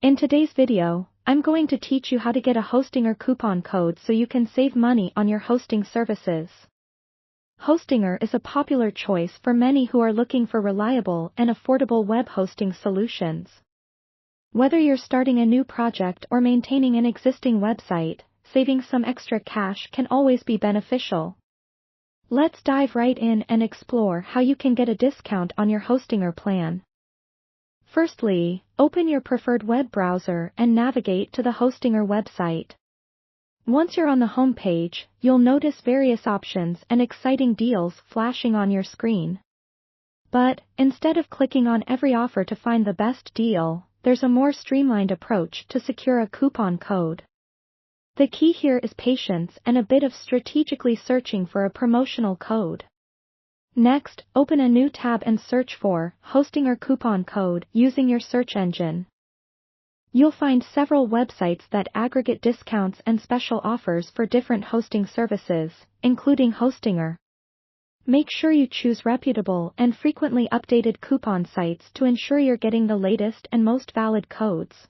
In today's video, I'm going to teach you how to get a Hostinger coupon code so you can save money on your hosting services. Hostinger is a popular choice for many who are looking for reliable and affordable web hosting solutions. Whether you're starting a new project or maintaining an existing website, saving some extra cash can always be beneficial. Let's dive right in and explore how you can get a discount on your Hostinger plan. Firstly, open your preferred web browser and navigate to the Hostinger website. Once you're on the home page, you'll notice various options and exciting deals flashing on your screen. But, instead of clicking on every offer to find the best deal, there's a more streamlined approach to secure a coupon code. The key here is patience and a bit of strategically searching for a promotional code. Next, open a new tab and search for Hostinger coupon code using your search engine. You'll find several websites that aggregate discounts and special offers for different hosting services, including Hostinger. Make sure you choose reputable and frequently updated coupon sites to ensure you're getting the latest and most valid codes.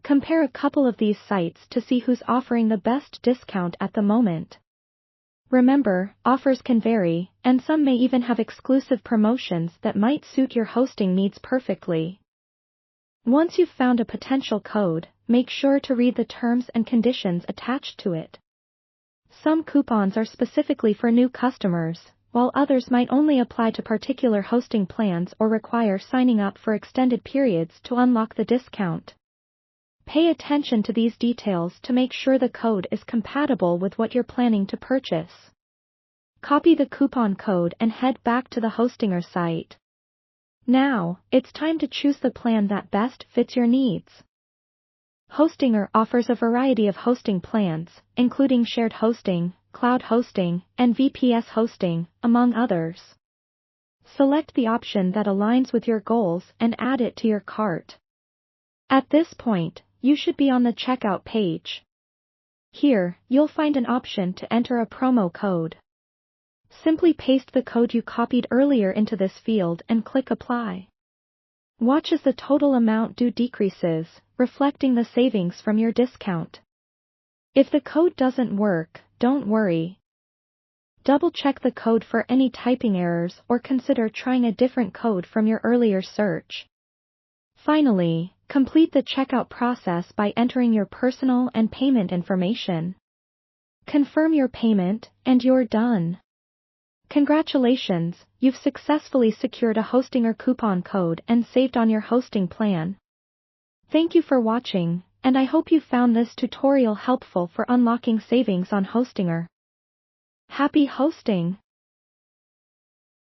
Compare a couple of these sites to see who's offering the best discount at the moment. Remember, offers can vary, and some may even have exclusive promotions that might suit your hosting needs perfectly. Once you've found a potential code, make sure to read the terms and conditions attached to it. Some coupons are specifically for new customers, while others might only apply to particular hosting plans or require signing up for extended periods to unlock the discount. Pay attention to these details to make sure the code is compatible with what you're planning to purchase. Copy the coupon code and head back to the Hostinger site. Now, it's time to choose the plan that best fits your needs. Hostinger offers a variety of hosting plans, including shared hosting, cloud hosting, and VPS hosting, among others. Select the option that aligns with your goals and add it to your cart. At this point, you should be on the checkout page. Here, you'll find an option to enter a promo code. Simply paste the code you copied earlier into this field and click Apply. Watch as the total amount due decreases, reflecting the savings from your discount. If the code doesn't work, don't worry. Double-check the code for any typing errors or consider trying a different code from your earlier search. Finally, complete the checkout process by entering your personal and payment information. Confirm your payment, and you're done. Congratulations, you've successfully secured a Hostinger coupon code and saved on your hosting plan. Thank you for watching, and I hope you found this tutorial helpful for unlocking savings on Hostinger. Happy hosting!